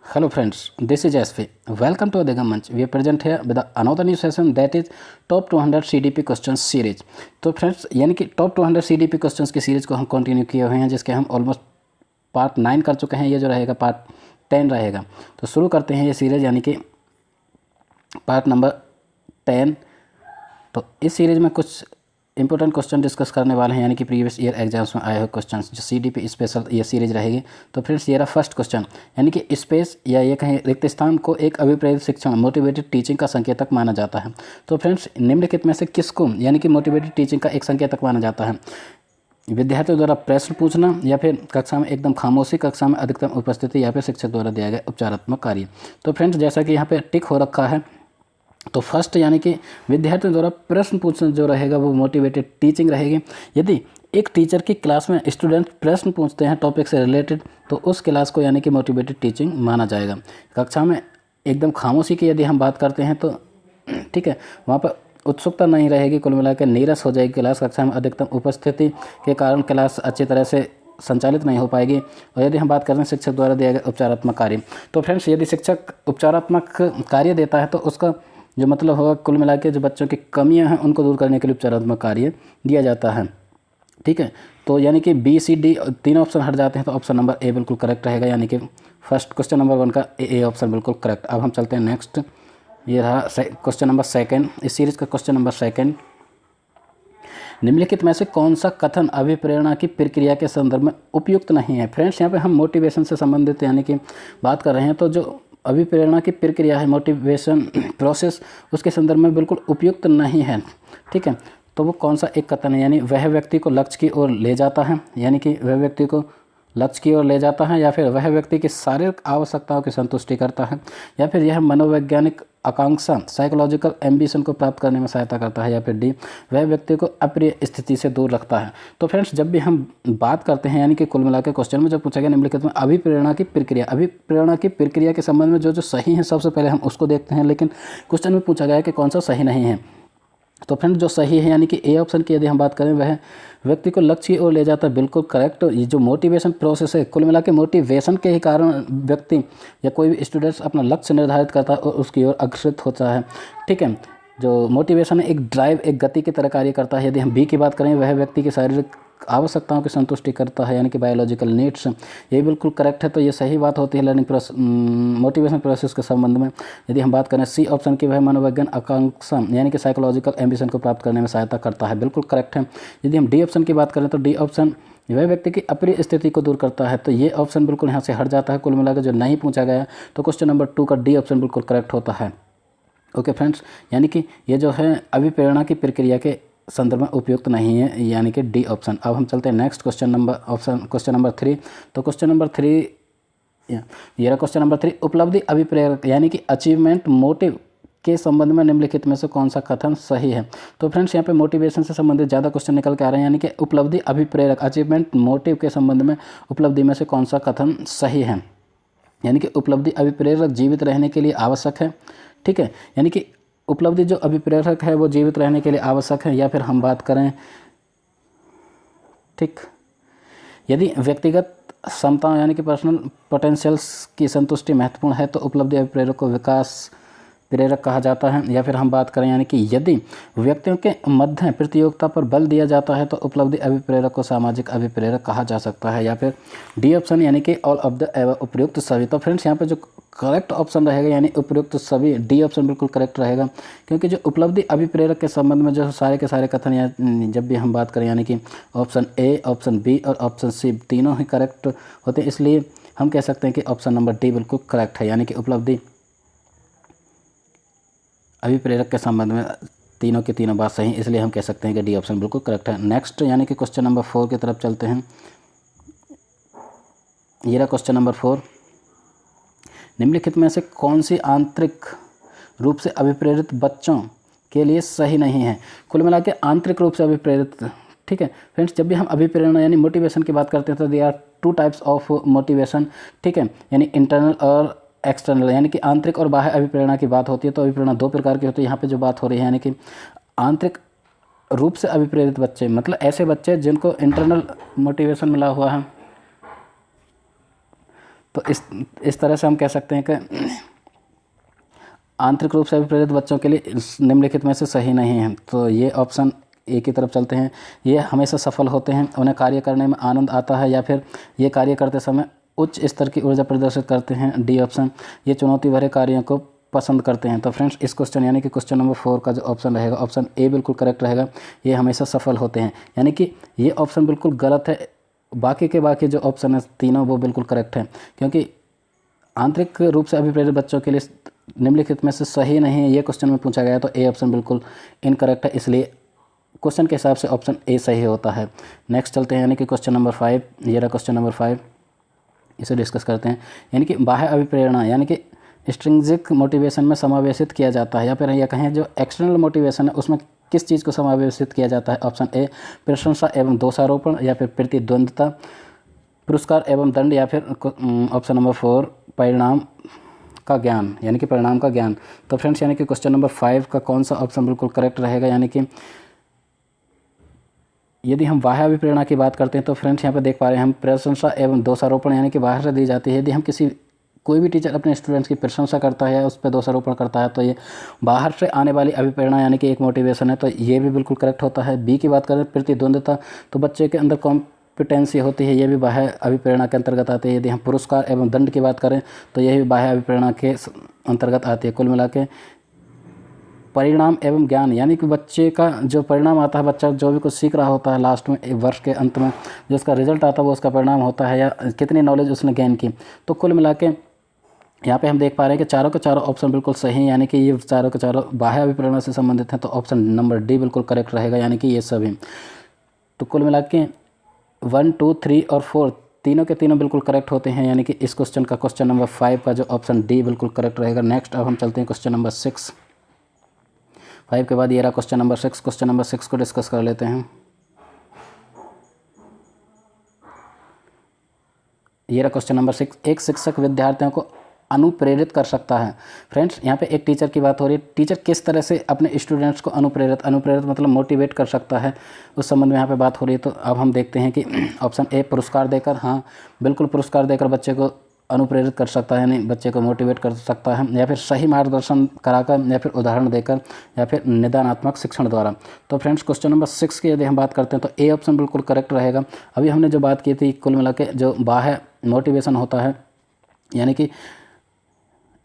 Hello friends, this is SV. Welcome to Adegam Manch. We are present here with another new session that is Top 200 CDP Questions Series. तो friends यानी कि top 200 CDP questions की series को हम continue किए हुए हैं, जिसके हम ऑलमोस्ट पार्ट 9 कर चुके हैं। ये जो रहेगा पार्ट 10 रहेगा। तो शुरू करते हैं ये सीरीज़ यानी कि पार्ट नंबर 10। तो इस सीरीज़ में कुछ इंपॉर्टेंट क्वेश्चन डिस्कस करने वाले हैं, यानी कि प्रीवियस ईयर एग्जाम्स में आए हुए क्वेश्चंस, जो सीडीपी स्पेशल ये सीरीज रहेगी। तो फ्रेंड्स ये रहा फर्स्ट क्वेश्चन, यानी कि स्पेस या ये कहें रिक्त स्थान को एक अभिप्रेरित शिक्षण मोटिवेटेड टीचिंग का संकेतक माना जाता है। तो फ्रेंड्स निम्नलिखित में से किसको यानी कि मोटिवेटेड टीचिंग का एक संकेतक माना जाता है? विद्यार्थियों द्वारा प्रश्न पूछना, या फिर कक्षा में एकदम खामोशी, कक्षा में अधिकतम उपस्थिति, या फिर शिक्षक द्वारा दिया गया उपचारात्मक कार्य। तो फ्रेंड्स जैसा कि यहाँ पे टिक हो रखा है, तो फर्स्ट यानी कि विद्यार्थियों द्वारा प्रश्न पूछना जो रहेगा वो मोटिवेटेड टीचिंग रहेगी। यदि एक टीचर की क्लास में स्टूडेंट प्रश्न पूछते हैं टॉपिक से रिलेटेड, तो उस क्लास को यानी कि मोटिवेटेड टीचिंग माना जाएगा। कक्षा में एकदम खामोशी की यदि हम बात करते हैं तो ठीक है, वहाँ पर उत्सुकता नहीं रहेगी, कुल मिलाकर नीरस हो जाएगी क्लास। कक्षा में अधिकतम उपस्थिति के कारण क्लास अच्छी तरह से संचालित नहीं हो पाएगी। और यदि हम बात करते हैं शिक्षक द्वारा दिया गया उपचारात्मक कार्य, तो फ्रेंड्स यदि शिक्षक उपचारात्मक कार्य देता है तो उसका जो मतलब होगा कुल मिला के जो बच्चों की कमियां हैं उनको दूर करने के लिए उपचारात्मक कार्य दिया जाता है। ठीक है, तो यानी कि बी सी डी तीनों ऑप्शन हट जाते हैं, तो ऑप्शन नंबर ए बिल्कुल करेक्ट रहेगा, यानी कि फर्स्ट क्वेश्चन नंबर 1 का ए ऑप्शन बिल्कुल करेक्ट। अब हम चलते हैं नेक्स्ट। ये रहा क्वेश्चन नंबर 2 इस सीरीज़ का क्वेश्चन नंबर 2। निम्नलिखित में से कौन सा कथन अभिप्रेरणा की प्रक्रिया के संदर्भ में उपयुक्त नहीं है? फ्रेंड्स यहाँ पे हम मोटिवेशन से संबंधित यानी कि बात कर रहे हैं, तो जो अभिप्रेरणा की प्रक्रिया है, मोटिवेशन प्रोसेस, उसके संदर्भ में बिल्कुल उपयुक्त नहीं है। ठीक है, तो वो कौन सा एक कथन है? यानी वह व्यक्ति को लक्ष्य की ओर ले जाता है, यानी कि वह व्यक्ति को लक्ष्य की ओर ले जाता है, या फिर वह व्यक्ति की शारीरिक आवश्यकताओं की संतुष्टि करता है, या फिर यह मनोवैज्ञानिक आकांक्षा साइकोलॉजिकल एम्बिशन को प्राप्त करने में सहायता करता है, या फिर डी वह व्यक्ति को अप्रिय स्थिति से दूर रखता है। तो फ्रेंड्स जब भी हम बात करते हैं यानी कि कुल मिलाकर क्वेश्चन में जब पूछा गया निम्नलिखित में अभिप्रेरणा की प्रक्रिया के संबंध में जो सही है सबसे पहले हम उसको देखते हैं, लेकिन क्वेश्चन में पूछा गया है कि कौन सा सही नहीं है। तो फ्रेंड्स जो सही है यानी कि ए ऑप्शन की यदि हम बात करें, वह व्यक्ति को लक्ष्य की ओर ले जाता है, बिल्कुल करेक्ट। ये जो मोटिवेशन प्रोसेस है, कुल मिला के मोटिवेशन के ही कारण व्यक्ति या कोई भी स्टूडेंट्स अपना लक्ष्य निर्धारित करता है और उसकी ओर अग्रसर होता है। ठीक है, जो मोटिवेशन है एक ड्राइव, एक गति की तरह कार्य करता है। यदि हम बी की बात करें, वह व्यक्ति की शारीरिक आवश्यकताओं की संतुष्टि करता है, यानी कि बायोलॉजिकल नीड्स, ये बिल्कुल करेक्ट है। तो ये सही बात होती है लर्निंग मोटिवेशन प्रोसेस के संबंध में। यदि हम बात करें सी ऑप्शन की, वह मनोवैज्ञानिक आकांक्षा यानी कि साइकोलॉजिकल एम्बिशन को प्राप्त करने में सहायता करता है, बिल्कुल करेक्ट है। यदि हम डी ऑप्शन की बात करें तो डी ऑप्शन वह व्यक्ति की अप्रिय स्थिति को दूर करता है, तो ये ऑप्शन बिल्कुल यहाँ से हट जाता है। कुल मिलाकर जो नहीं पूछा गया, तो क्वेश्चन नंबर 2 का डी ऑप्शन बिल्कुल करेक्ट होता है। ओके फ्रेंड्स, यानी कि ये जो है अभिप्रेरणा की प्रक्रिया के संदर्भ में उपयुक्त नहीं है, यानी कि डी ऑप्शन। अब हम चलते हैं नेक्स्ट क्वेश्चन नंबर 3। तो क्वेश्चन नंबर 3 ये रहा क्वेश्चन नंबर 3, उपलब्धि अभिप्रेरक यानी कि अचीवमेंट मोटिव के संबंध में निम्नलिखित में से कौन सा कथन सही है? तो फ्रेंड्स यहाँ पे मोटिवेशन से संबंधित ज़्यादा क्वेश्चन निकल के आ रहे हैं, यानी कि उपलब्धि अभिप्रेरक अचीवमेंट मोटिव के संबंध में उपलब्धि में से कौन सा कथन सही है? यानी कि उपलब्धि अभिप्रेरक जीवित रहने के लिए आवश्यक है। ठीक है, यानी कि उपलब्धि जो अभिप्रेरक है वो जीवित रहने के लिए आवश्यक है, या फिर हम बात करें ठीक, यदि व्यक्तिगत क्षमताओं यानी कि पर्सनल पोटेंशियल्स की संतुष्टि महत्वपूर्ण है, तो उपलब्धि अभिप्रेरक को विकास प्रेरक कहा जाता है। या फिर हम बात करें यानी कि यदि व्यक्तियों के मध्य प्रतियोगिता पर बल दिया जाता है, तो उपलब्धि अभिप्रेरक को सामाजिक अभिप्रेरक कहा जा सकता है, या फिर डी ऑप्शन यानी कि ऑल ऑफ द एवं उपयुक्त सभी। तो फ्रेंड्स यहाँ पे जो करेक्ट ऑप्शन रहेगा यानी उपयुक्त सभी, डी ऑप्शन बिल्कुल करेक्ट रहेगा, क्योंकि जो उपलब्धि अभिप्रेरक के संबंध में जो सारे के सारे कथन या जब भी हम बात करें यानी कि ऑप्शन ए, ऑप्शन बी और ऑप्शन सी तीनों ही करेक्ट होते हैं, इसलिए हम कह सकते हैं कि ऑप्शन नंबर डी बिल्कुल करेक्ट है, यानी कि उपलब्धि अभिप्रेरक के संबंध में तीनों की तीनों बात सही, इसलिए हम कह सकते हैं कि डी ऑप्शन बिल्कुल करेक्ट है। नेक्स्ट यानी कि क्वेश्चन नंबर 4 की तरफ चलते हैं। ये रहा क्वेश्चन नंबर 4, निम्नलिखित में से कौन सी आंतरिक रूप से अभिप्रेरित बच्चों के लिए सही नहीं है? कुल मिला के आंतरिक रूप से अभिप्रेरित। ठीक है फ्रेंड्स, जब भी हम अभिप्रेरणा यानी मोटिवेशन की बात करते हैं तो there are 2 types of motivation. ठीक है, यानी इंटरनल और एक्सटर्नल, यानी कि आंतरिक और बाह्य अभिप्रेरणा की बात होती है। तो अभिप्रेरणा 2 प्रकार की होती है। यहाँ पे जो बात हो रही है यानी कि आंतरिक रूप से अभिप्रेरित बच्चे, मतलब ऐसे बच्चे जिनको इंटरनल मोटिवेशन मिला हुआ है, तो इस तरह से हम कह सकते हैं कि आंतरिक रूप से अभिप्रेरित बच्चों के लिए निम्नलिखित में से सही नहीं है। तो ये ऑप्शन ए की तरफ चलते हैं। ये हमेशा सफल होते हैं, उन्हें कार्य करने में आनंद आता है, या फिर ये कार्य करते समय उच्च स्तर की ऊर्जा प्रदर्शित करते हैं, डी ऑप्शन ये चुनौती भरे कार्यों को पसंद करते हैं। तो फ्रेंड्स इस क्वेश्चन यानी कि क्वेश्चन नंबर 4 का जो ऑप्शन रहेगा, ऑप्शन ए बिल्कुल करेक्ट रहेगा। ये हमेशा सफल होते हैं, यानी कि ये ऑप्शन बिल्कुल गलत है। बाकी के बाकी जो ऑप्शन है तीनों वो बिल्कुल करेक्ट है, क्योंकि आंतरिक रूप से अभिप्रेरित बच्चों के लिए निम्नलिखित में से सही नहीं है, ये क्वेश्चन में पूछा गया। तो ए ऑप्शन बिल्कुल इनकरेक्ट है, इसलिए क्वेश्चन के हिसाब से ऑप्शन ए सही होता है। नेक्स्ट चलते हैं, यानी कि क्वेश्चन नंबर 5। ये रहा क्वेश्चन नंबर 5, इसे डिस्कस करते हैं। यानी कि बाह्य अभिप्रेरणा यानी कि एक्सट्रिंसिक मोटिवेशन में समावेशित किया जाता है, या फिर यह कहें जो एक्सटर्नल मोटिवेशन है उसमें किस चीज़ को समावेशित किया जाता है। ऑप्शन ए प्रशंसा एवं दोषारोपण, या फिर प्रतिद्वंद्विता, पुरस्कार एवं दंड, या फिर ऑप्शन नंबर 4 परिणाम का ज्ञान यानी कि परिणाम का ज्ञान। तो फ्रेंड्स यानी कि क्वेश्चन नंबर 5 का कौन सा ऑप्शन बिल्कुल करेक्ट रहेगा, यानी कि यदि हम बाह्य अभिप्रेरणा की बात करते हैं तो फ्रेंड्स यहाँ पे देख पा रहे हैं हम प्रशंसा एवं दोषारोपण यानी कि बाहर से दी जाती है। यदि हम कोई भी टीचर अपने स्टूडेंट्स की प्रशंसा करता है या उस पर दोषारोपण करता है तो ये बाहर से आने वाली अभिप्रेरणा यानी कि एक मोटिवेशन है, तो ये भी बिल्कुल करेक्ट होता है। बी की बात करें प्रतिद्वंद्विता, तो बच्चे के अंदर कॉम्पिटेंसी होती है, ये भी बाह्य अभिप्रेरणा के अंतर्गत आती है। यदि हम पुरस्कार एवं दंड की बात करें तो यह भी बाह्य अभिप्रेरणा के अंतर्गत आती है। कुल मिला के परिणाम एवं ज्ञान यानी कि बच्चे का जो परिणाम आता है, बच्चा जो भी कुछ सीख रहा होता है लास्ट में वर्ष के अंत में जो उसका रिजल्ट आता है वो उसका परिणाम होता है, या कितनी नॉलेज उसने गेन की। तो कुल मिला के यहाँ पे हम देख पा रहे हैं कि चारों के चारों ऑप्शन बिल्कुल सही हैं, यानी कि ये चारों के चारों बाह्य अभिप्रेरणा से संबंधित हैं। तो ऑप्शन नंबर डी बिल्कुल करेक्ट रहेगा, यानी कि ये सभी। तो कुल मिला के 1, 2, 3 और 4 तीनों के तीनों बिल्कुल करेक्ट होते हैं, यानी कि इस क्वेश्चन का क्वेश्चन नंबर 5 का जो ऑप्शन डी बिल्कुल करेक्ट रहेगा। नेक्स्ट अब हम चलते हैं क्वेश्चन नंबर 6। 5 के बाद ये रहा क्वेश्चन नंबर 6। क्वेश्चन नंबर 6 को डिस्कस कर लेते हैं। ये रहा क्वेश्चन नंबर 6। एक शिक्षक विद्यार्थियों को अनुप्रेरित कर सकता है। फ्रेंड्स यहाँ पे एक टीचर की बात हो रही है, टीचर किस तरह से अपने स्टूडेंट्स को अनुप्रेरित मतलब मोटिवेट कर सकता है, उस संबंध में यहाँ पे बात हो रही है। तो अब हम देखते हैं कि ऑप्शन ए पुरस्कार देकर, हाँ बिल्कुल पुरस्कार देकर बच्चे को अनुप्रेरित कर सकता है, यानी बच्चे को मोटिवेट कर सकता है, या फिर सही मार्गदर्शन कराकर, या फिर उदाहरण देकर, या फिर निदानात्मक शिक्षण द्वारा। तो फ्रेंड्स क्वेश्चन नंबर 6 की यदि हम बात करते हैं तो ए ऑप्शन बिल्कुल करेक्ट रहेगा। अभी हमने जो बात की थी कुल मिला के जो बाह्य मोटिवेशन होता है यानी कि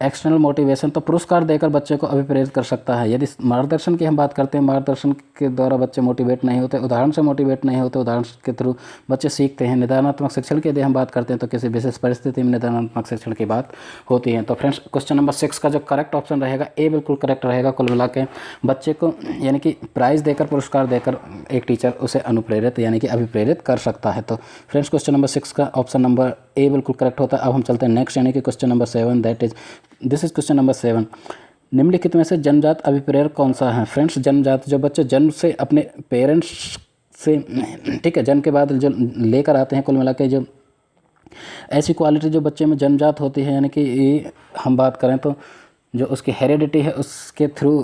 एक्सटर्नल मोटिवेशन, तो पुरस्कार देकर बच्चे को अभिप्रेरित कर सकता है। यदि मार्गदर्शन की हम बात करते हैं, मार्गदर्शन के द्वारा बच्चे मोटिवेट नहीं होते, उदाहरण से मोटिवेट नहीं होते, उदाहरण के थ्रू बच्चे सीखते हैं। निदानात्मक शिक्षण की यदि हम बात करते हैं तो किसी विशेष परिस्थिति में निदानात्मक शिक्षण की बात होती है। तो फ्रेंड्स क्वेश्चन नंबर 6 का जो करेक्ट ऑप्शन रहेगा ए बिल्कुल करेक्ट रहेगा। कुल मिला के बच्चे को यानी कि प्राइज़ देकर, पुरस्कार देकर एक टीचर उसे अनुप्रेरित यानी कि अभिप्रेरित कर सकता है। तो फ्रेंड्स क्वेश्चन नंबर 6 का ऑप्शन नंबर ए बिल्कुल करेक्ट होता है। अब हम चलते हैं नेक्स्ट यानी कि question number 7, this is question number 7। निम्नलिखित में से जन्मजात अभिप्रेरक कौन सा है। फ्रेंड्स जन्मजात जो बच्चे जन्म से अपने पेरेंट्स से, ठीक है, जन्म के बाद जो लेकर आते हैं, कुल मिला के जो ऐसी क्वालिटी जो बच्चे में जन्मजात होती है, यानी कि हम बात करें तो जो उसकी हेरिडिटी है उसके थ्रू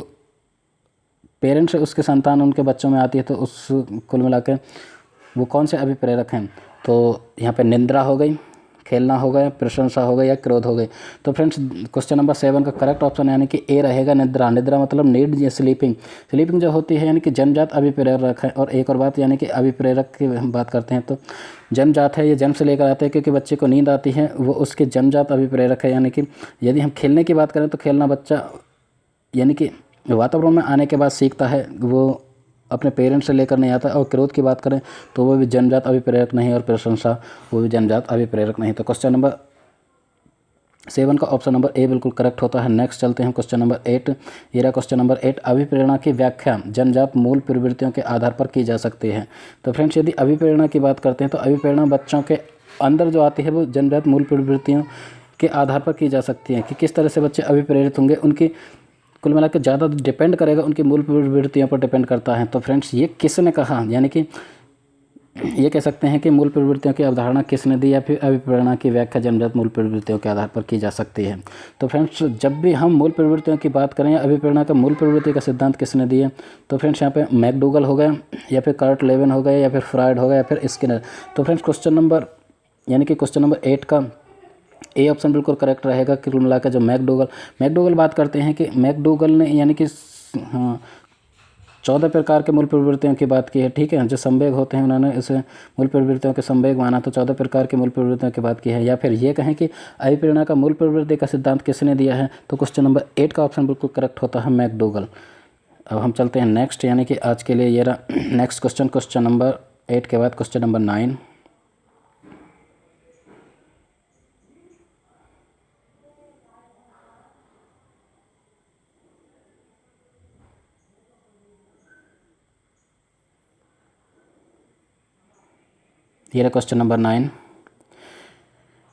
पेरेंट्स से उसके संतान उनके बच्चों में आती है, तो उस कुल मिला के वो कौन से अभिप्रेरक हैं। तो यहाँ पे निंद्रा हो गई, खेलना हो गया, प्रशंसा हो गई, या क्रोध हो गई। तो फ्रेंड्स क्वेश्चन नंबर 7 का करेक्ट ऑप्शन यानी कि ए रहेगा निद्रा। निद्रा मतलब नीड या स्लीपिंग जो होती है यानी कि जन्मजात अभिप्रेरक है। और एक और बात यानी कि अभिप्रेरक की हम बात करते हैं तो जन्मजात है, ये जन्म से लेकर आते हैं, क्योंकि बच्चे को नींद आती है वो उसके जन्मजात अभिप्रेरक है। यानी कि यदि हम खेलने की बात करें तो खेलना बच्चा यानी कि वातावरण में आने के बाद सीखता है, वो अपने पेरेंट्स से लेकर नहीं आता। और क्रोध की बात करें तो वो भी जन्मजात अभिप्रेरक नहीं, और प्रशंसा वो भी जन्मजात अभिप्रेरक नहीं। तो क्वेश्चन नंबर 7 का ऑप्शन नंबर ए बिल्कुल करेक्ट होता है। नेक्स्ट चलते हैं क्वेश्चन नंबर 8। ये रहा क्वेश्चन नंबर 8। अभिप्रेरणा की व्याख्या जन्मजात मूल प्रवृत्तियों के आधार पर की जा सकती है। तो फ्रेंड्स यदि अभिप्रेरणा की बात करते हैं तो अभिप्रेरणा बच्चों के अंदर जो आती है वो जन्मजात मूल प्रवृत्तियों के आधार पर की जा सकती है, कि किस तरह से बच्चे अभिप्रेरित होंगे, उनकी कुल मिला के ज़्यादा डिपेंड करेगा, उनकी मूल प्रवृत्तियों पर डिपेंड करता है। तो फ्रेंड्स ये किसने कहा, यानी कि ये कह सकते हैं कि मूल प्रवृत्तियों की अवधारणा किसने दी, या फिर अभिप्रेरणा की व्याख्या जन्मजात मूल प्रवृत्तियों के आधार पर की जा सकती है। तो फ्रेंड्स जब भी हम मूल प्रवृत्तियों की बात करें या अभिप्रेरणा का मूल प्रवृत्ति का सिद्धांत किसने दिया, तो फ्रेंड्स यहाँ पे मैकडूगल हो गया, या फिर कार्ट लेविन हो गया, या फिर फ्रायड हो गया, या फिर स्किनर। तो फ्रेंड्स क्वेश्चन नंबर यानी कि क्वेश्चन नंबर 8 का ए ऑप्शन बिल्कुल करेक्ट रहेगा। कुल मिलाकर जो मैकडोगल बात करते हैं कि मैकडोगल ने यानी कि हाँ 14 प्रकार के मूल प्रवृत्तियों की बात की है, ठीक है। जो संवेग होते हैं उन्होंने इसे मूल प्रवृत्तियों के संवेग माना, तो 14 प्रकार के मूल प्रवृत्तियों की बात की है। या फिर ये कहें कि अभिप्रेरणा का मूल प्रवृत्ति का सिद्धांत किसने दिया है, तो क्वेश्चन नंबर 8 का ऑप्शन बिल्कुल करेक्ट होता है, मैकडोगल। अब हम चलते हैं नेक्स्ट, यानी कि आज के लिए ये रहा नेक्स्ट क्वेश्चन नंबर 8 के बाद क्वेश्चन नंबर 9। ये रहा क्वेश्चन नंबर 9।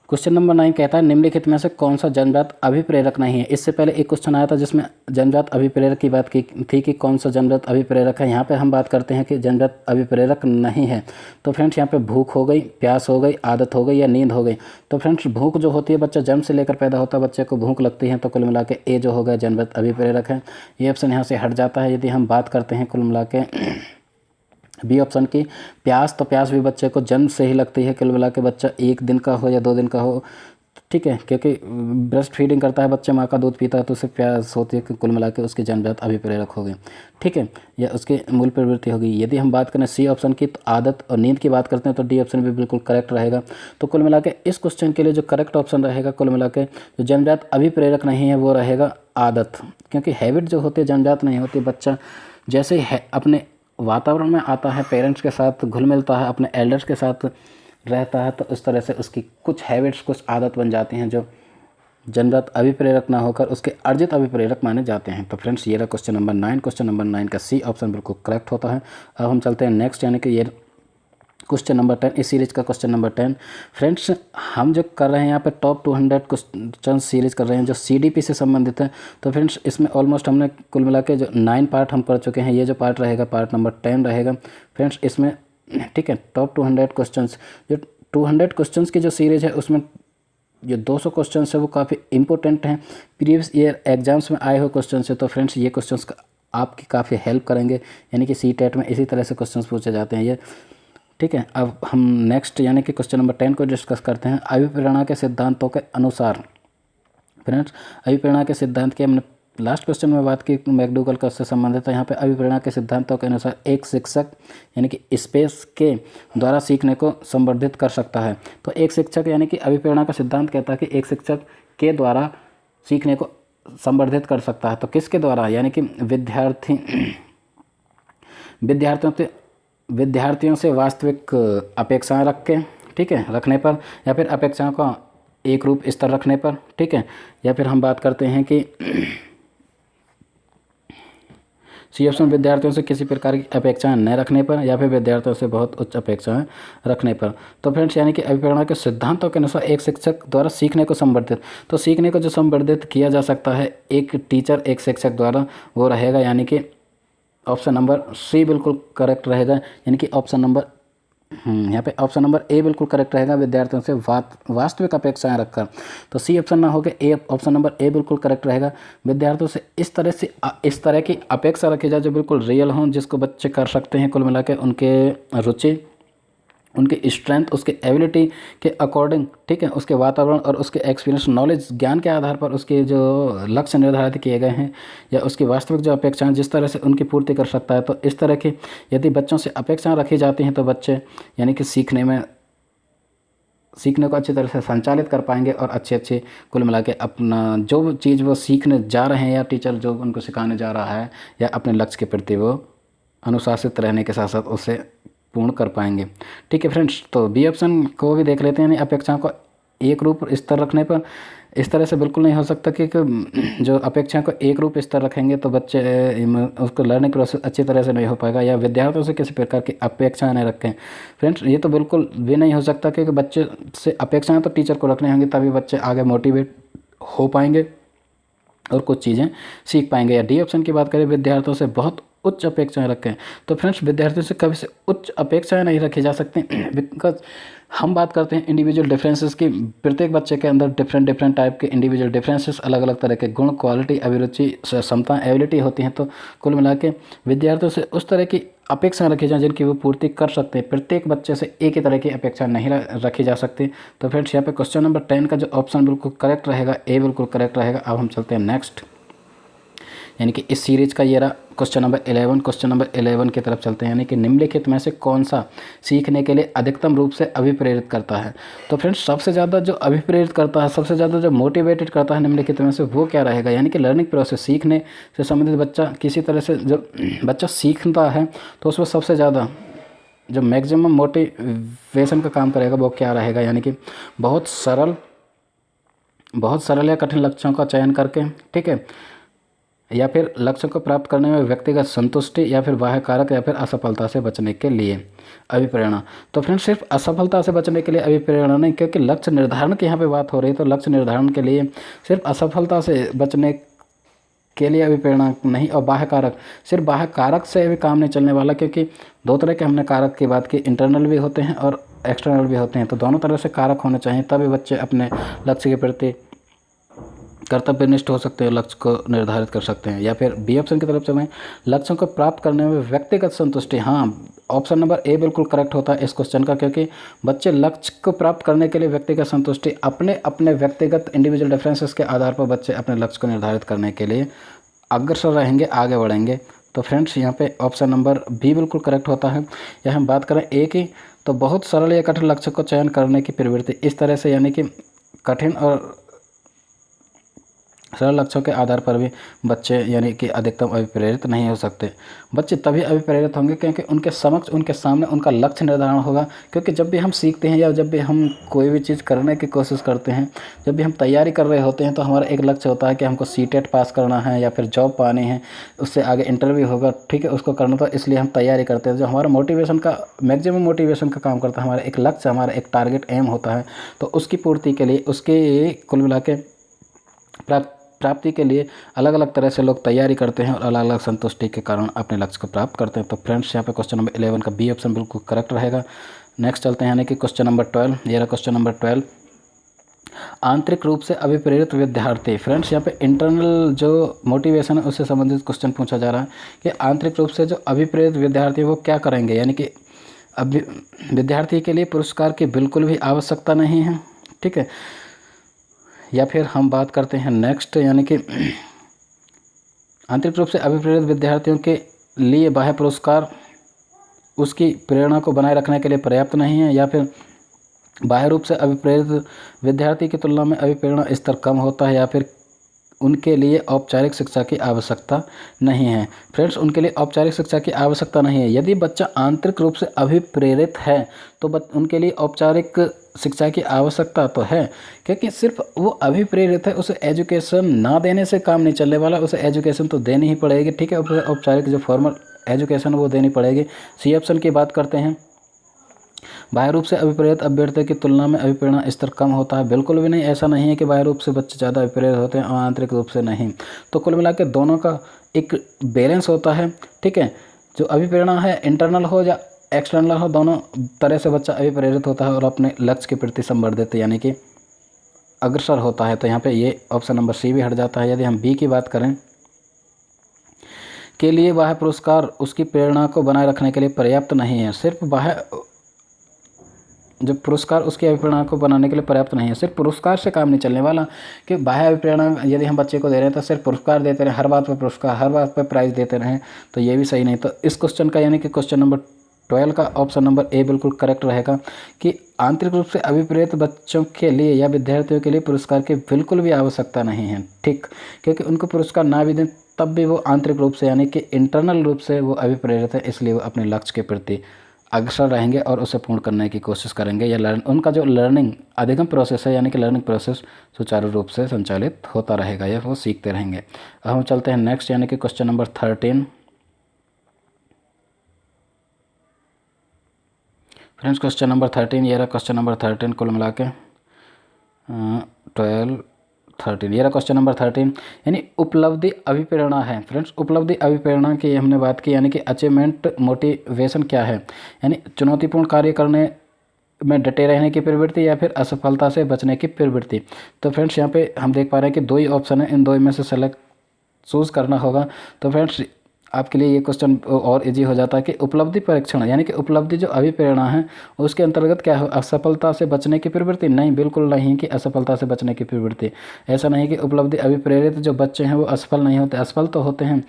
क्वेश्चन नंबर 9 कहता है निम्नलिखित में से कौन सा जन्मजात अभिप्रेरक नहीं है। इससे पहले एक क्वेश्चन आया था जिसमें जन्मजात अभिप्रेरक की बात की थी कि कौन सा जन्मजात अभिप्रेरक है। यहाँ पे हम बात करते हैं कि जन्मजात अभिप्रेरक नहीं है। तो फ्रेंड्स यहाँ पे भूख हो गई, प्यास हो गई, आदत हो गई या नींद हो गई। तो फ्रेंड्स भूख जो होती है, बच्चा जन्म से लेकर पैदा होता है, बच्चे को भूख लगती है, तो कुल मिला के ए जो होगा जन्मजात अभिप्रेरक है। ये ऑप्शन यहाँ से हट जाता है। यदि हम बात करते हैं कुल मिला के बी ऑप्शन की प्यास, तो प्यास भी बच्चे को जन्म से ही लगती है। कुल मिला के बच्चा 1 दिन का हो या 2 दिन का हो, ठीक है, क्योंकि ब्रेस्ट फीडिंग करता है बच्चा, माँ का दूध पीता है, तो उसे प्यास होती है कि कुल मिला के उसकी जन्मजात अभिप्रेरक होगी, ठीक है, या उसकी मूल प्रवृत्ति होगी। यदि हम बात करें सी ऑप्शन की, तो आदत और नींद की बात करते हैं, तो डी ऑप्शन भी बिल्कुल करेक्ट रहेगा। तो कुल मिला के इस क्वेश्चन के लिए जो करेक्ट ऑप्शन रहेगा, कुल मिला के जो जन्मजात अभिप्रेरक नहीं है वो रहेगा आदत, क्योंकि हैबिट जो होती है जन्मजात नहीं होती। बच्चा जैसे ही अपने वातावरण में आता है, पेरेंट्स के साथ घुल मिलता है, अपने एल्डर्स के साथ रहता है, तो इस तरह से उसकी कुछ हैबिट्स, कुछ आदत बन जाती हैं जो जन्मजात अभिप्रेरक ना होकर उसके अर्जित अभिप्रेरक माने जाते हैं। तो फ्रेंड्स ये रहा क्वेश्चन नंबर 9। क्वेश्चन नंबर 9 का सी ऑप्शन बिल्कुल करेक्ट होता है। अब हम चलते हैं नेक्स्ट, यानी कि ये क्वेश्चन नंबर 10, इस सीरीज़ का क्वेश्चन नंबर 10। फ्रेंड्स हम जो कर रहे हैं यहाँ पे टॉप 200 क्वेश्चन सीरीज़ कर रहे हैं जो सीडीपी से संबंधित है। तो फ्रेंड्स इसमें ऑलमोस्ट हमने कुल मिला के जो 9 पार्ट हम कर चुके हैं। ये जो पार्ट रहेगा पार्ट नंबर 10 रहेगा फ्रेंड्स इसमें, ठीक है। टॉप 200 क्वेश्चन, जो 200 क्वेश्चन की जो सीरीज़ है उसमें जो 200 क्वेश्चन है वो काफ़ी इंपॉर्टेंट हैं, प्रीवियस ईयर एग्जाम्स में आए हुए क्वेश्चन है। तो फ्रेंड्स ये क्वेश्चन आपकी काफ़ी हेल्प करेंगे, यानी कि CTET में इसी तरह से क्वेश्चन पूछे जाते हैं ये, ठीक है। अब हम नेक्स्ट यानी कि क्वेश्चन नंबर 10 को डिस्कस करते हैं। अभिप्रेरणा के सिद्धांतों के अनुसार, फ्रेंड्स अभिप्रेरणा के सिद्धांत के हमने लास्ट क्वेश्चन में बात की, मैकडोगल का उससे संबंधित है। यहाँ पे अभिप्रेरणा के सिद्धांतों के अनुसार एक शिक्षक यानी कि स्पेस के द्वारा सीखने को संवर्धित कर सकता है। तो एक शिक्षक यानी कि अभिप्रेरणा का सिद्धांत कहता है कि एक शिक्षक के द्वारा सीखने को संवर्धित कर सकता है। तो किसके द्वारा, यानी कि विद्यार्थियों से वास्तविक अपेक्षाएं रख के, ठीक है, रखने पर, या फिर अपेक्षाओं का एक रूप स्तर रखने पर, ठीक है, या फिर हम बात करते हैं कि सी ऑप्शन विद्यार्थियों से किसी प्रकार की अपेक्षाएं न रखने पर, या फिर विद्यार्थियों से बहुत उच्च अपेक्षाएं रखने पर। तो फ्रेंड्स यानी कि अभिप्रेरणा के सिद्धांतों के अनुसार एक शिक्षक द्वारा सीखने को संवर्धित, तो सीखने को जो संवर्धित किया जा सकता है एक टीचर, एक शिक्षक द्वारा, वो रहेगा यानी कि ऑप्शन नंबर सी बिल्कुल करेक्ट रहेगा, यानी कि ऑप्शन नंबर यहाँ पे ऑप्शन नंबर ए बिल्कुल करेक्ट रहेगा, विद्यार्थियों से वास्तविक अपेक्षाएं रखकर। तो सी ऑप्शन ना होकर ए, ऑप्शन नंबर ए बिल्कुल करेक्ट रहेगा। विद्यार्थियों से इस तरह की अपेक्षा रखी जाए जो बिल्कुल रियल हों, जिसको बच्चे कर सकते हैं, कुल मिला के उनके रुचि, उनकी स्ट्रेंथ, उसके एबिलिटी के अकॉर्डिंग, ठीक है, उसके वातावरण और उसके एक्सपीरियंस, नॉलेज, ज्ञान के आधार पर उसके जो लक्ष्य निर्धारित किए गए हैं या उसकी वास्तविक जो अपेक्षाएं जिस तरह से उनकी पूर्ति कर सकता है। तो इस तरह की यदि बच्चों से अपेक्षाएं रखी जाती हैं तो बच्चे यानी कि सीखने को अच्छी तरह से संचालित कर पाएंगे और अच्छे कुल मिला के अपना जो चीज़ वो सीखने जा रहे हैं या टीचर जो उनको सिखाने जा रहा है या अपने लक्ष्य के प्रति वो अनुशासित रहने के साथ साथ उसे पूर्ण कर पाएंगे, ठीक है फ्रेंड्स। तो बी ऑप्शन को भी देख लेते हैं, अपेक्षाओं को एक रूप स्तर रखने पर। इस तरह से बिल्कुल नहीं हो सकता कि जो अपेक्षाओं को एक रूप स्तर रखेंगे तो बच्चे उसको लर्निंग प्रोसेस अच्छी तरह से नहीं हो पाएगा, या विद्यार्थियों से किसी प्रकार की अपेक्षाएं नहीं रखें फ्रेंड्स, ये तो बिल्कुल भी नहीं हो सकता, क्योंकि बच्चे से अपेक्षाएं तो टीचर को रखनी होंगी, तभी बच्चे आगे मोटिवेट हो पाएंगे और कुछ चीज़ें सीख पाएंगे। या डी ऑप्शन की बात करें, विद्यार्थियों से बहुत उच्च अपेक्षाएं रखें, तो फ्रेंड्स विद्यार्थियों से कभी से उच्च अपेक्षाएं नहीं रखी जा सकती, बिकॉज हम बात करते हैं इंडिविजुअल डिफरेंसेस की। प्रत्येक बच्चे के अंदर डिफरेंट टाइप के इंडिविजुअल डिफरेंसेस, अलग अलग तरह के गुण, क्वालिटी, अभिरुचि, क्षमता, एबिलिटी होती हैं। तो कुल मिला के विद्यार्थियों से उस तरह की अपेक्षा रखी जाए जिनकी वो पूर्ति कर सकते हैं। प्रत्येक बच्चे से एक ही तरह की अपेक्षा नहीं रखी जा सकती। तो फ्रेंड्स यहाँ पे क्वेश्चन नंबर 10 का जो ऑप्शन बिल्कुल करेक्ट रहेगा, ए बिल्कुल करेक्ट रहेगा। अब हम चलते हैं नेक्स्ट, यानी कि इस सीरीज का ये रहा क्वेश्चन नंबर 11। क्वेश्चन नंबर 11 की तरफ चलते हैं, यानी कि निम्नलिखित में से कौन सा सीखने के लिए अधिकतम रूप से अभिप्रेरित करता है। तो फ्रेंड्स सबसे ज़्यादा जो अभिप्रेरित करता है, सबसे ज़्यादा जो मोटिवेटेड करता है निम्नलिखित में से वो क्या रहेगा, यानी कि लर्निंग प्रोसेस, सीखने से संबंधित बच्चा किसी तरह से जब बच्चा सीखता है तो उसमें सबसे ज़्यादा जो मैक्सिमम मोटिवेशन का काम करेगा वो क्या रहेगा, यानी कि बहुत सरल या कठिन लक्ष्यों का चयन करके, ठीक है, या फिर लक्ष्य को प्राप्त करने में व्यक्तिगत संतुष्टि, या फिर बाह्य कारक, या फिर असफलता से बचने के लिए अभिप्रेरणा। तो फ्रेंड्स सिर्फ असफलता से बचने के लिए अभिप्रेरणा नहीं, क्योंकि लक्ष्य निर्धारण की यहाँ पे बात हो रही है। तो लक्ष्य निर्धारण के लिए सिर्फ असफलता से बचने के लिए अभिप्रेरणा नहीं, और बाह्य कारक, सिर्फ बाह्य कारक से भी काम नहीं चलने वाला, क्योंकि दो तरह के हमने कारक की बात की, इंटरनल भी होते हैं और एक्सटर्नल भी होते हैं। तो दोनों तरह से कारक होने चाहिए, तभी बच्चे अपने लक्ष्य के प्रति कर्तव्यनिष्ठ हो सकते हैं, लक्ष्य को निर्धारित कर सकते हैं। या फिर बी ऑप्शन की तरफ चलें, लक्ष्यों को प्राप्त करने में व्यक्तिगत संतुष्टि। हाँ, ऑप्शन नंबर ए बिल्कुल करेक्ट होता है इस क्वेश्चन का, क्योंकि बच्चे लक्ष्य को प्राप्त करने के लिए व्यक्तिगत संतुष्टि, अपने व्यक्तिगत इंडिविजुअल डिफरेंसेस के आधार पर बच्चे अपने लक्ष्य को निर्धारित करने के लिए अग्रसर रहेंगे, आगे बढ़ेंगे। तो फ्रेंड्स यहाँ पे ऑप्शन नंबर बी बिल्कुल करेक्ट होता है। या हम बात करें ए की, तो बहुत सरल या कठिन लक्ष्य को चयन करने की प्रवृत्ति, इस तरह से, यानी कि कठिन और सरल लक्ष्यों के आधार पर भी बच्चे यानी कि अधिकतम अभिप्रेरित नहीं हो सकते। बच्चे तभी अभिप्रेरित होंगे क्योंकि उनके सामने उनका लक्ष्य निर्धारण होगा। क्योंकि जब भी हम सीखते हैं या जब भी हम कोई भी चीज़ करने की कोशिश करते हैं, जब भी हम तैयारी कर रहे होते हैं, तो हमारा एक लक्ष्य होता है कि हमको सीटेट पास करना है या फिर जॉब पानी है, उससे आगे इंटरव्यू होगा, ठीक है, उसको करना। तो इसलिए हम तैयारी करते हैं। जो हमारा मोटिवेशन का मैक्सिमम मोटिवेशन का काम करता है, हमारा एक लक्ष्य, हमारा एक टारगेट एम होता है। तो उसकी पूर्ति के लिए, उसके कुल मिला के प्राप्ति के लिए अलग अलग तरह से लोग तैयारी करते हैं और अलग अलग संतुष्टि के कारण अपने लक्ष्य को प्राप्त करते हैं। तो फ्रेंड्स यहाँ पे क्वेश्चन नंबर 11 का बी ऑप्शन बिल्कुल करेक्ट रहेगा। नेक्स्ट चलते हैं, यानी कि क्वेश्चन नंबर 12। ये रहा क्वेश्चन नंबर 12, आंतरिक रूप से अभिप्रेरित विद्यार्थी। फ्रेंड्स यहाँ पे इंटरनल जो मोटिवेशन है उससे संबंधित क्वेश्चन पूछा जा रहा है कि आंतरिक रूप से जो अभिप्रेरित विद्यार्थी वो क्या करेंगे, यानी कि विद्यार्थी के लिए पुरस्कार की बिल्कुल भी आवश्यकता नहीं है, ठीक है। या फिर हम बात करते हैं नेक्स्ट, यानी कि आंतरिक रूप से अभिप्रेरित विद्यार्थियों के लिए बाह्य पुरस्कार उसकी प्रेरणा को बनाए रखने के लिए पर्याप्त नहीं है। या फिर बाह्य रूप से अभिप्रेरित विद्यार्थी की तुलना में अभिप्रेरणा स्तर कम होता है। या फिर उनके लिए औपचारिक शिक्षा की आवश्यकता नहीं है। फ्रेंड्स, उनके लिए औपचारिक शिक्षा की आवश्यकता नहीं है। यदि बच्चा आंतरिक रूप से अभिप्रेरित है तो उनके लिए औपचारिक शिक्षा की आवश्यकता तो है, क्योंकि सिर्फ वो अभिप्रेरित है, उसे एजुकेशन ना देने से काम नहीं चलने वाला, उसे एजुकेशन तो देनी ही पड़ेगी, ठीक है। औपचारिक जो फॉर्मल एजुकेशन वो देनी पड़ेगी। सी ऑप्शन की बात करते हैं, बाह्य रूप से अभिप्रेरित अभ्यर्थी की तुलना में अभिप्रेरणा स्तर कम होता है। बिल्कुल भी नहीं, ऐसा नहीं है कि बाह्य रूप से बच्चे ज़्यादा अभिप्रेरित होते हैं और आंतरिक रूप से नहीं। तो कुल मिला के दोनों का एक बैलेंस होता है, ठीक है। जो अभिप्रेरणा है इंटरनल हो या एक्सटर्नल हो, दोनों तरह से बच्चा अभिप्रेरित होता है और अपने लक्ष्य के प्रति संवर्धित यानी कि अग्रसर होता है। तो यहाँ पे ये ऑप्शन नंबर सी भी हट जाता है। यदि हम बी की बात करें, के लिए बाह्य पुरस्कार उसकी प्रेरणा को बनाए रखने के लिए पर्याप्त नहीं है। सिर्फ बाह्य जो पुरस्कार उसकी अभिप्रेरणा को बनाने के लिए पर्याप्त नहीं है। सिर्फ पुरस्कार से काम नहीं चलने वाला, कि बाह्य अभिप्रेरणा यदि हम बच्चे को दे रहे हैं तो सिर्फ पुरस्कार देते रहें, हर बात पर पुरस्कार, हर बात पर प्राइज़ देते रहें, तो ये भी सही नहीं। तो इस क्वेश्चन का यानी कि क्वेश्चन नंबर 12 का ऑप्शन नंबर ए बिल्कुल करेक्ट रहेगा कि आंतरिक रूप से अभिप्रेरित बच्चों के लिए या विद्यार्थियों के लिए पुरस्कार की बिल्कुल भी आवश्यकता नहीं है, ठीक। क्योंकि उनको पुरस्कार ना भी दें तब भी वो आंतरिक रूप से यानी कि इंटरनल रूप से वो अभिप्रेरित है, इसलिए वो अपने लक्ष्य के प्रति अग्रसर रहेंगे और उसे पूर्ण करने की कोशिश करेंगे। या उनका जो लर्निंग अधिगम प्रोसेस है यानी कि लर्निंग प्रोसेस सुचारू रूप से संचालित होता रहेगा या वो सीखते रहेंगे। अब हम चलते हैं नेक्स्ट, यानी कि question number 13। Friends, question number 13 ये रहा क्वेश्चन नंबर 13, कुल मिला के 12 13 ये रहा क्वेश्चन नंबर 13, यानी उपलब्धि अभिप्रेरणा है। फ्रेंड्स, उपलब्धि अभिप्रेरणा की हमने बात की, यानी कि अचीवमेंट मोटिवेशन क्या है, यानी चुनौतीपूर्ण कार्य करने में डटे रहने की प्रवृत्ति या फिर असफलता से बचने की प्रवृत्ति। तो फ्रेंड्स, यहाँ पे हम देख पा रहे हैं कि दो ही ऑप्शन है, इन दो में से सेलेक्ट चूज़ करना होगा। तो फ्रेंड्स, आपके लिए ये क्वेश्चन और इजी हो जाता है कि उपलब्धि परीक्षण यानी कि उपलब्धि जो अभिप्रेरणा है उसके अंतर्गत क्या है, असफलता से बचने की प्रवृत्ति? नहीं, बिल्कुल नहीं कि असफलता से बचने की प्रवृत्ति। ऐसा नहीं कि उपलब्धि अभिप्रेरित जो बच्चे हैं वो असफल नहीं होते, असफल तो होते हैं।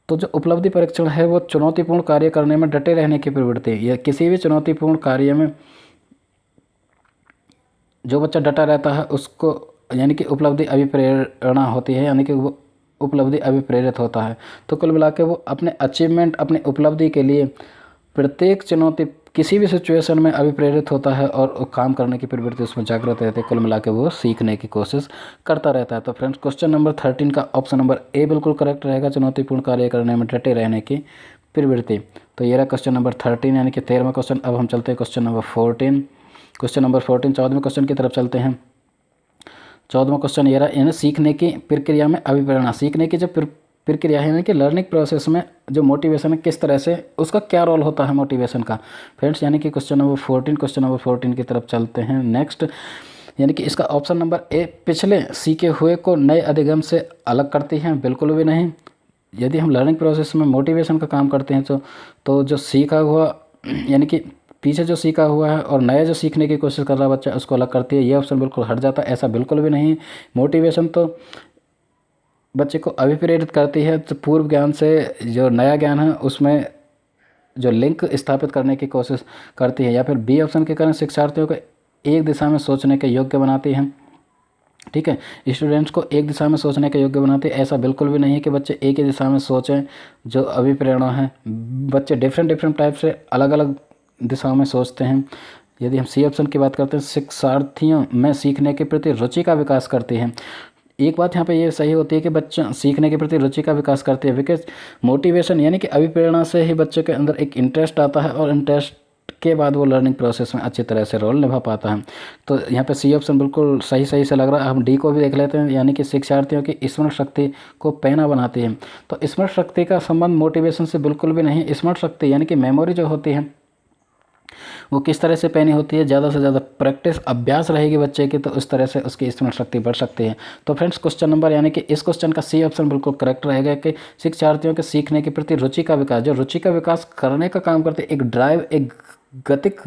तो जो उपलब्धि परीक्षण है वो चुनौतीपूर्ण कार्य करने में डटे रहने की प्रवृत्ति, या किसी भी चुनौतीपूर्ण कार्य में जो बच्चा डटा रहता है उसको यानी कि उपलब्धि अभिप्रेरणा होती है, यानी कि वो उपलब्धि अभिप्रेरित होता है। तो कुल मिला के वो अपने अचीवमेंट, अपने उपलब्धि के लिए प्रत्येक चुनौती, किसी भी सिचुएशन में अभिप्रेरित होता है और काम करने की प्रवृत्ति उसमें जागृत रहती है। कुल मिला के वो सीखने की कोशिश करता रहता है। तो फ्रेंड्स क्वेश्चन नंबर 13 का ऑप्शन नंबर ए बिल्कुल करेक्ट रहेगा, चुनौतीपूर्ण कार्य करने में डटे रहने की प्रवृत्ति। तो ये रहा क्वेश्चन नंबर 13 यानी कि 13वां क्वेश्चन। अब हम चलते हैं क्वेश्चन नंबर 14। क्वेश्चन नंबर 14 14वें क्वेश्चन की तरफ चलते हैं। 14वां क्वेश्चन ये रहा, यानी सीखने की प्रक्रिया में अभिप्रेरणा, सीखने की जो प्रक्रिया है यानी कि लर्निंग प्रोसेस में जो मोटिवेशन है किस तरह से, उसका क्या रोल होता है मोटिवेशन का फ्रेंड्स। यानी कि क्वेश्चन नंबर 14 की तरफ चलते हैं। नेक्स्ट यानी कि इसका ऑप्शन नंबर ए पिछले सीखे हुए को नए अधिगम से अलग करती हैं? बिल्कुल भी नहीं। यदि हम लर्निंग प्रोसेस में मोटिवेशन का काम करते हैं तो जो सीखा हुआ यानी कि पीछे जो सीखा हुआ है और नया जो सीखने की कोशिश कर रहा बच्चा उसको अलग करती है, ये ऑप्शन बिल्कुल हट जाता है। ऐसा बिल्कुल भी नहीं। मोटिवेशन तो बच्चे को अभिप्रेरित करती है, तो पूर्व ज्ञान से जो नया ज्ञान है उसमें जो लिंक स्थापित करने की कोशिश करती है। या फिर बी ऑप्शन के कारण शिक्षार्थियों को एक दिशा में सोचने के योग्य बनाती है। ठीक है, स्टूडेंट्स को एक दिशा में सोचने के योग्य बनाती है। ऐसा बिल्कुल भी नहीं है कि बच्चे एक ही दिशा में सोचें। जो अभिप्रेरणा है, बच्चे डिफरेंट टाइप से अलग अलग दिशाओं में सोचते हैं। यदि हम सी ऑप्शन की बात करते हैं, शिक्षार्थियों में सीखने के प्रति रुचि का विकास करती है। एक बात यहाँ पे ये सही होती है कि बच्चा सीखने के प्रति रुचि का विकास करते हैं, बिकॉज मोटिवेशन यानी कि अभिप्रेरणा से ही बच्चे के अंदर एक इंटरेस्ट आता है और इंटरेस्ट के बाद वो लर्निंग प्रोसेस में अच्छी तरह से रोल निभा पाता है। तो यहाँ पे सी ऑप्शन बिल्कुल सही से लग रहा है। हम डी को भी देख लेते हैं, यानी कि शिक्षार्थियों की स्मरण शक्ति को पैना बनाती है। तो स्मरण शक्ति का संबंध मोटिवेशन से बिल्कुल भी नहीं। स्मरण शक्ति यानी कि मेमोरी जो होती है वो किस तरह से पैनी होती है, ज़्यादा से ज़्यादा प्रैक्टिस, अभ्यास रहेगी बच्चे की, तो उस तरह से उसकी स्मरण शक्ति बढ़ सकती है। तो फ्रेंड्स क्वेश्चन नंबर यानी कि इस क्वेश्चन का सी ऑप्शन बिल्कुल करेक्ट रहेगा कि शिक्षार्थियों के सीखने के प्रति रुचि का विकास, जो रुचि का विकास करने का काम करते हैं, एक ड्राइव, एक गतिक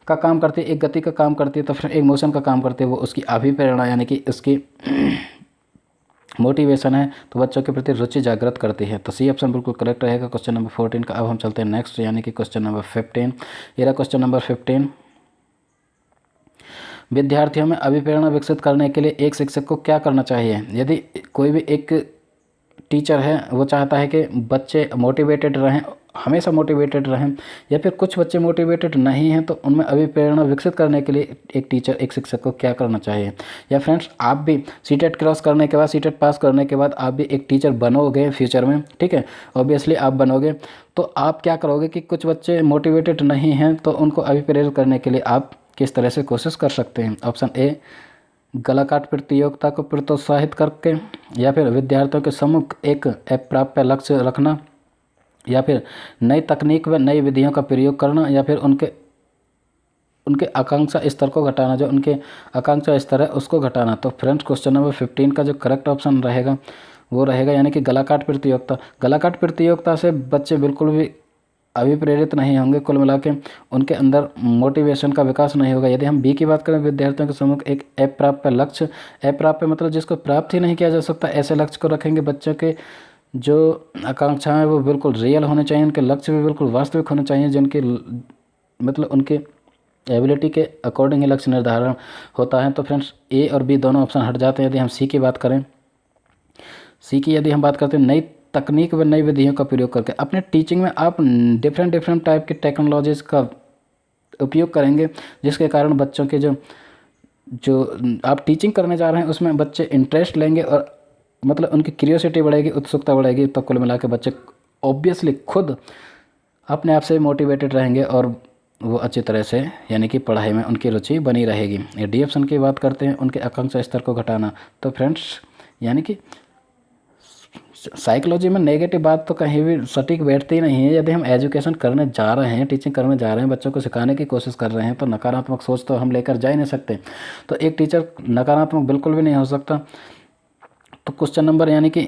का काम करती है, एक गति का काम करती है, तो फिर एक मोशन का काम करती है, वो उसकी अभिप्रेरणा यानी कि उसकी मोटिवेशन है, तो बच्चों के प्रति रुचि जागृत करती है। तो सी ऑप्शन बिल्कुल करेक्ट रहेगा क्वेश्चन नंबर 14 का। अब हम चलते हैं नेक्स्ट यानी कि क्वेश्चन नंबर 15। ये रहा क्वेश्चन नंबर 15। विद्यार्थियों में अभिप्रेरणा विकसित करने के लिए एक शिक्षक को क्या करना चाहिए? यदि कोई भी एक टीचर है वो चाहता है कि बच्चे मोटिवेटेड रहें, हमेशा मोटिवेटेड रहें, या फिर कुछ बच्चे मोटिवेटेड नहीं हैं, तो उनमें अभिप्रेरणा विकसित करने के लिए एक टीचर, एक शिक्षक को क्या करना चाहिए? या फ्रेंड्स आप भी सीटेट क्रॉस करने के बाद, सीटेट पास करने के बाद आप भी एक टीचर बनोगे फ्यूचर में, ठीक है, ऑब्वियसली आप बनोगे, तो आप क्या करोगे कि कुछ बच्चे मोटिवेटेड नहीं हैं तो उनको अभिप्रेरित करने के लिए आप किस तरह से कोशिश कर सकते हैं? ऑप्शन ए, गलाकाट प्रतियोगिता को प्रोत्साहित करके, या फिर विद्यार्थियों के सम्मुख एक अप्राप्य लक्ष्य रखना, या फिर नई तकनीक व नई विधियों का प्रयोग करना, या फिर उनके आकांक्षा स्तर को घटाना, जो उनके आकांक्षा स्तर है उसको घटाना। तो फ्रेंड्स क्वेश्चन नंबर 15 का जो करेक्ट ऑप्शन रहेगा वो रहेगा यानी कि गलाकाट प्रतियोगिता। गलाकाट प्रतियोगिता से बच्चे बिल्कुल भी अभिप्रेरित नहीं होंगे, कुल मिला के उनके अंदर मोटिवेशन का विकास नहीं होगा। यदि हम बी की बात करें, विद्यार्थियों के सम्मुख एक अप्राप्य लक्ष्य, अप्राप्य मतलब जिसको प्राप्त ही नहीं किया जा सकता, ऐसे लक्ष्य को रखेंगे। बच्चों के जो आकांक्षाएं वो बिल्कुल रियल होने चाहिए, उनके लक्ष्य भी बिल्कुल वास्तविक होने चाहिए, जिनके मतलब उनके एबिलिटी के अकॉर्डिंग ही लक्ष्य निर्धारण होता है। तो फ्रेंड्स ए और बी दोनों ऑप्शन हट जाते हैं। यदि हम सी की बात करें, सी की यदि हम बात करते हैं, नई तकनीक व नई विधियों का प्रयोग करके अपने टीचिंग में आप डिफरेंट टाइप की टेक्नोलॉजीज़ का उपयोग करेंगे, जिसके कारण बच्चों के जो आप टीचिंग करने जा रहे हैं उसमें बच्चे इंटरेस्ट लेंगे और मतलब उनकी क्यूरियोसिटी बढ़ेगी, उत्सुकता बढ़ेगी। तो कुल मिला के बच्चे ऑब्वियसली खुद अपने आप से मोटिवेटेड रहेंगे और वो अच्छी तरह से यानी कि पढ़ाई में उनकी रुचि बनी रहेगी। ये डी ऑप्शन की बात करते हैं, उनके आकांक्षा स्तर को घटाना। तो फ्रेंड्स यानी कि साइकोलॉजी में नेगेटिव बात तो कहीं भी सटीक बैठती ही नहीं है। यदि हम एजुकेशन करने जा रहे हैं, टीचिंग करने जा रहे हैं, बच्चों को सिखाने की कोशिश कर रहे हैं, तो नकारात्मक सोच तो हम लेकर जा ही नहीं सकते। तो एक टीचर नकारात्मक बिल्कुल भी नहीं हो सकता। तो क्वेश्चन नंबर यानी कि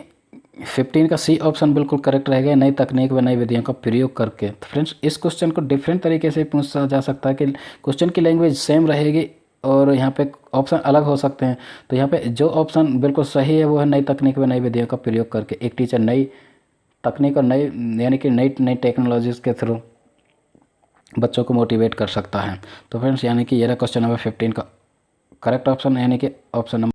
15 का सी ऑप्शन बिल्कुल करेक्ट रहेगा, नई तकनीक व नई विधियों का प्रयोग करके। तो फ्रेंड्स इस क्वेश्चन को डिफरेंट तरीके से पूछा जा सकता है कि क्वेश्चन की लैंग्वेज सेम रहेगी और यहाँ पे ऑप्शन अलग हो सकते हैं। तो यहाँ पे जो ऑप्शन बिल्कुल सही है वो है नई तकनीक व नई विधियों का प्रयोग करके। एक टीचर नई तकनीक और नई यानी कि नई नई टेक्नोलॉजीज़ के थ्रू बच्चों को मोटिवेट कर सकता है। तो फ्रेंड्स यानी कि ये रहा क्वेश्चन नंबर 15 का करेक्ट ऑप्शन यानी कि ऑप्शन नंबर